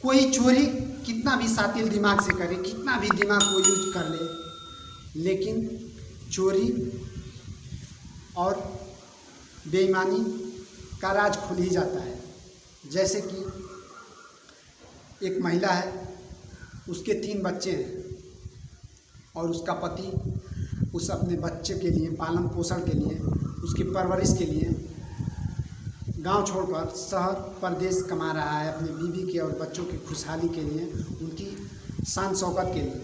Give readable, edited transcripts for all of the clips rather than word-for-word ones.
कोई चोरी कितना भी शातिर दिमाग से करे, कितना भी दिमाग को यूज कर ले, लेकिन चोरी और बेईमानी का राज खुल ही जाता है। जैसे कि एक महिला है, उसके 3 बच्चे हैं और उसका पति उस अपने बच्चे के लिए, पालन पोषण के लिए, उसकी परवरिश के लिए गांव छोड़कर शहर परदेश कमा रहा है, अपने बीवी के और बच्चों की खुशहाली के लिए, उनकी शान शौकत के लिए।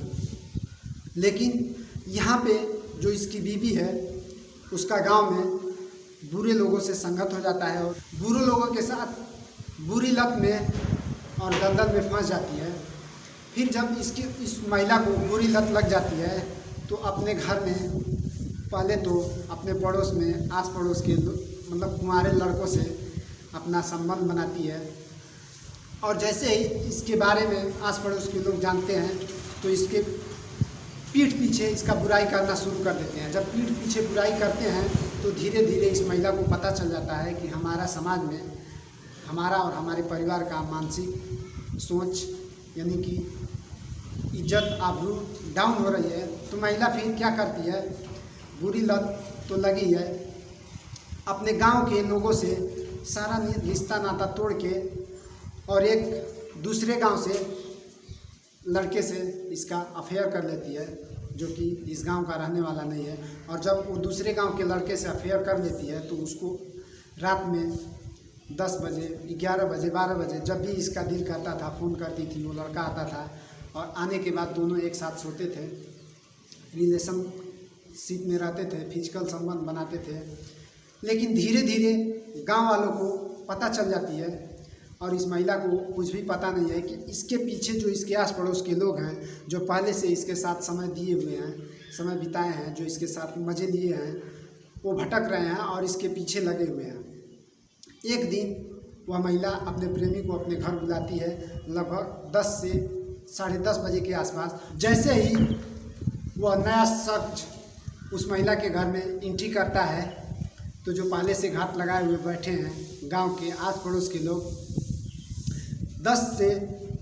लेकिन यहाँ पे जो इसकी बीवी है, उसका गांव में बुरे लोगों से संगत हो जाता है और बुरे लोगों के साथ बुरी लत में और दलदल में फंस जाती है। फिर जब इस महिला को बुरी लत लग जाती है तो अपने घर में पहले तो अपने पड़ोस में, आस पड़ोस के मतलब कुंवारे लड़कों से अपना संबंध बनाती है और जैसे ही इसके बारे में आस पड़ोस के लोग जानते हैं तो इसके पीठ पीछे इसका बुराई करना शुरू कर देते हैं। जब पीठ पीछे बुराई करते हैं तो धीरे धीरे इस महिला को पता चल जाता है कि हमारा समाज में हमारा और हमारे परिवार का मानसिक सोच यानी कि इज्जत आबरू डाउन हो रही है। तो महिला फिर क्या करती है, बुरी लत तो लगी है, अपने गांव के लोगों से सारा रिश्ता नाता तोड़ के और एक दूसरे गांव से लड़के से इसका अफेयर कर लेती है, जो कि इस गांव का रहने वाला नहीं है। और जब वो दूसरे गांव के लड़के से अफेयर कर लेती है तो उसको रात में 10 बजे, 11 बजे, 12 बजे जब भी इसका दिल करता था फ़ोन करती थी, वो लड़का आता था और आने के बाद दोनों एक साथ सोते थे, रिलेशनशिप में रहते थे, फिजिकल संबंध बनाते थे। लेकिन धीरे धीरे गांव वालों को पता चल जाती है और इस महिला को कुछ भी पता नहीं है कि इसके पीछे जो इसके आस पड़ोस के लोग हैं, जो पहले से इसके साथ समय दिए हुए हैं, समय बिताए हैं, जो इसके साथ मज़े लिए हैं, वो भटक रहे हैं और इसके पीछे लगे हुए हैं। एक दिन वह महिला अपने प्रेमी को अपने घर बुलाती है, लगभग 10 से 10:30 बजे के आसपास। जैसे ही वह नया शख्स उस महिला के घर में एंट्री करता है तो जो पहले से घात लगाए हुए बैठे हैं गांव के आस पड़ोस के लोग 10 से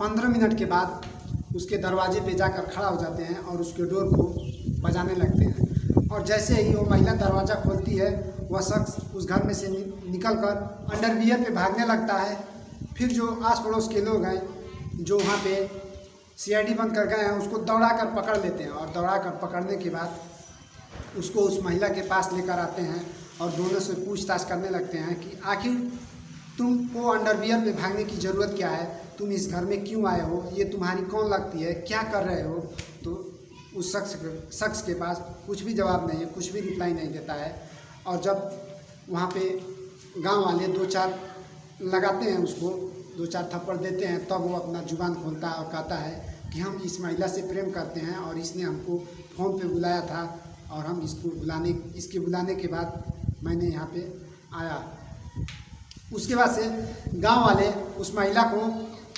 15 मिनट के बाद उसके दरवाजे पे जाकर खड़ा हो जाते हैं और उसके डोर को बजाने लगते हैं। और जैसे ही वो महिला दरवाज़ा खोलती है, वह शख्स उस घर में से निकलकर अंडरवियर पे भागने लगता है। फिर जो आस पड़ोस के लोग हैं जो वहाँ पे CID बंद कर गए हैं, उसको दौड़ा कर पकड़ लेते हैं और दौड़ा कर पकड़ने के बाद उसको उस महिला के पास लेकर आते हैं और दोनों से पूछताछ करने लगते हैं कि आखिर तुमको अंडरवियर पे भागने की ज़रूरत क्या है, तुम इस घर में क्यों आए हो, ये तुम्हारी कौन लगती है, क्या कर रहे हो। तो उस शख्स के पास कुछ भी जवाब नहीं है, कुछ भी रिप्लाई नहीं देता है। और जब वहाँ पे गांव वाले 2-4 लगाते हैं, उसको 2-4 थप्पड़ देते हैं, तब वो अपना जुबान खोलता है और कहता है कि हम इस महिला से प्रेम करते हैं और इसने हमको फ़ोन पे बुलाया था और हम इसके बुलाने के बाद मैंने यहाँ पे आया। उसके बाद से गांव वाले उस महिला को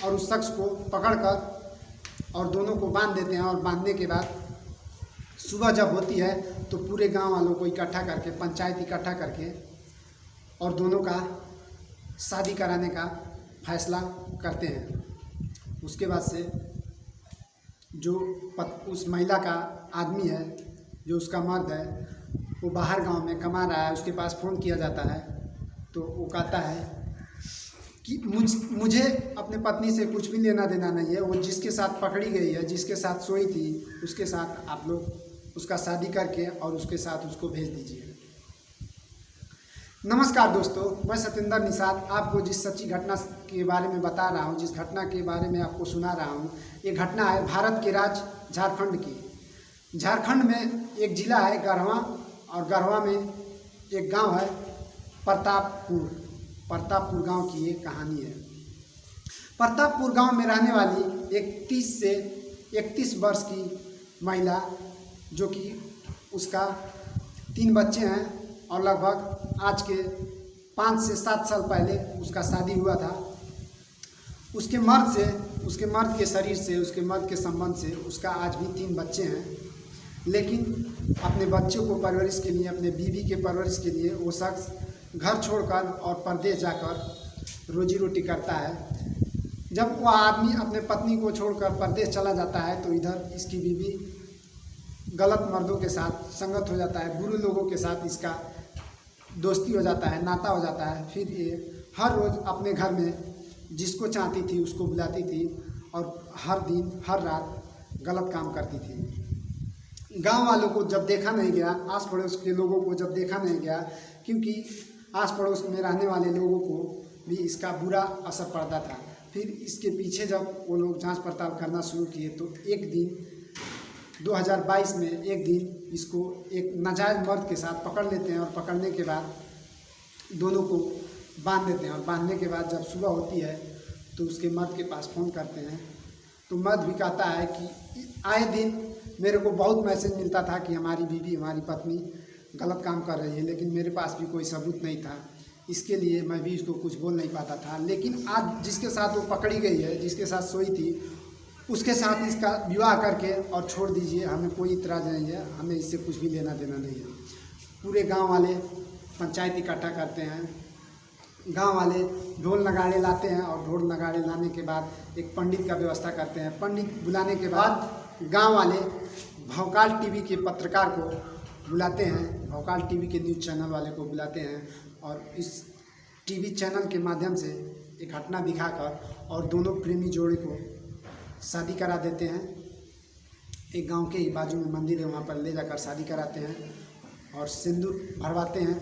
और उस शख्स को पकड़कर और दोनों को बांध देते हैं और बांधने के बाद सुबह जब होती है तो पूरे गांव वालों को इकट्ठा करके, पंचायत इकट्ठा करके और दोनों का शादी कराने का फैसला करते हैं। उसके बाद से जो उस महिला का आदमी है, जो उसका मर्द है, वो बाहर गांव में कमा रहा है, उसके पास फ़ोन किया जाता है तो वो कहता है कि मुझे अपने पत्नी से कुछ भी लेना देना नहीं है, वो जिसके साथ पकड़ी गई है, जिसके साथ सोई थी, उसके साथ आप लोग उसका शादी करके और उसके साथ उसको भेज दीजिए। नमस्कार दोस्तों, मैं सत्येंद्र निषाद आपको जिस सच्ची घटना के बारे में बता रहा हूँ, जिस घटना के बारे में आपको सुना रहा हूँ, ये घटना है भारत के राज्य झारखंड की। झारखंड में एक ज़िला है गढ़वा और गढ़वा में एक गांव है प्रतापपुर गांव की ये कहानी है। प्रतापपुर गांव में रहने वाली एक 30 से 31 वर्ष की महिला, जो कि उसका 3 बच्चे हैं और लगभग आज के 5 से 7 साल पहले उसका शादी हुआ था। उसके मर्द के शरीर से, उसके मर्द के संबंध से उसका आज भी 3 बच्चे हैं। लेकिन अपने बच्चों को परवरिश के लिए, अपने बीवी के परवरिश के लिए वो शख्स घर छोड़कर और परदेश जाकर रोजी रोटी करता है। जब वह आदमी अपने पत्नी को छोड़कर परदेश चला जाता है तो इधर इसकी बीवी गलत मर्दों के साथ संगत हो जाता है, बुरे लोगों के साथ इसका दोस्ती हो जाता है, नाता हो जाता है। फिर ये हर रोज़ अपने घर में जिसको चाहती थी उसको बुलाती थी और हर दिन हर रात गलत काम करती थी। गांव वालों को जब देखा नहीं गया, आस पड़ोस के लोगों को जब देखा नहीं गया, क्योंकि आस पड़ोस में रहने वाले लोगों को भी इसका बुरा असर पड़ता था। फिर इसके पीछे जब वो लोग जांच पड़ताल करना शुरू किए तो एक दिन 2022 में एक दिन इसको एक नाजायज़ मर्द के साथ पकड़ लेते हैं और पकड़ने के बाद दोनों को बांध देते हैं। और बांधने के बाद जब सुबह होती है तो उसके मर्द के पास फ़ोन करते हैं तो मर्द भी कहता है कि आए दिन मेरे को बहुत मैसेज मिलता था कि हमारी बीवी हमारी पत्नी गलत काम कर रही है, लेकिन मेरे पास भी कोई सबूत नहीं था, इसके लिए मैं भी इसको कुछ बोल नहीं पाता था। लेकिन आज जिसके साथ वो पकड़ी गई है, जिसके साथ सोई थी, उसके साथ इसका विवाह करके और छोड़ दीजिए, हमें कोई इतराज़ नहीं है, हमें इससे कुछ भी लेना देना नहीं है। पूरे गांव वाले पंचायत इकट्ठा करते हैं, गांव वाले ढोल नगाड़े लाते हैं और ढोल नगाड़े लाने के बाद एक पंडित का व्यवस्था करते हैं। पंडित बुलाने के बाद गांव वाले भौकाल टीवी के पत्रकार को बुलाते हैं, भौकाल टीवी के न्यूज़ चैनल वाले को बुलाते हैं और इस टीवी चैनल के माध्यम से एक घटना दिखाकर और दोनों प्रेमी जोड़े को शादी करा देते हैं। एक गांव के ही बाजू में मंदिर है, वहाँ पर ले जाकर शादी कराते हैं और सिंदूर भरवाते हैं।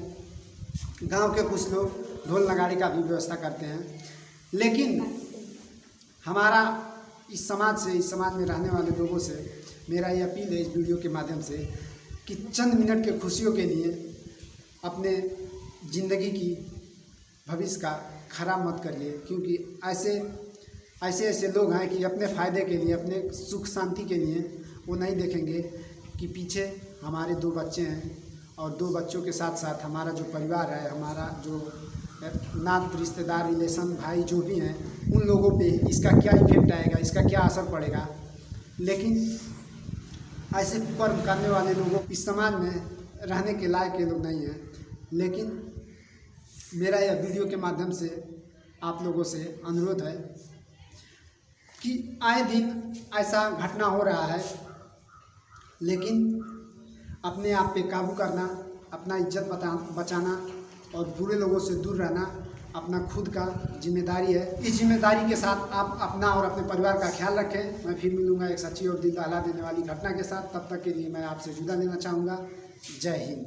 गांव के कुछ लोग ढोल नगाड़े का भी व्यवस्था करते हैं। लेकिन हमारा इस समाज में रहने वाले लोगों से मेरा ये अपील है इस वीडियो के माध्यम से कि चंद मिनट के खुशियों के लिए अपने ज़िंदगी की भविष्य का खराब मत करिए, क्योंकि ऐसे लोग हैं कि अपने फ़ायदे के लिए, अपने सुख शांति के लिए वो नहीं देखेंगे कि पीछे हमारे 2 बच्चे हैं और 2 बच्चों के साथ साथ हमारा जो परिवार है, हमारा जो नात रिश्तेदार रिलेशन भाई जो भी हैं, उन लोगों पे इसका क्या इफेक्ट आएगा, इसका क्या असर पड़ेगा। लेकिन ऐसे कर्म करने वाले लोगों इस समाज में रहने के लायक ये लोग नहीं हैं। लेकिन मेरा यह वीडियो के माध्यम से आप लोगों से अनुरोध है कि आए दिन ऐसा घटना हो रहा है, लेकिन अपने आप पे काबू करना, अपना इज्जत बचाना और बुरे लोगों से दूर रहना अपना खुद का जिम्मेदारी है। इस जिम्मेदारी के साथ आप अपना और अपने परिवार का ख्याल रखें। मैं फिर मिलूँगा एक सच्ची और दिल दहला देने वाली घटना के साथ। तब तक के लिए मैं आपसे जुदा लेना चाहूँगा। जय हिंद।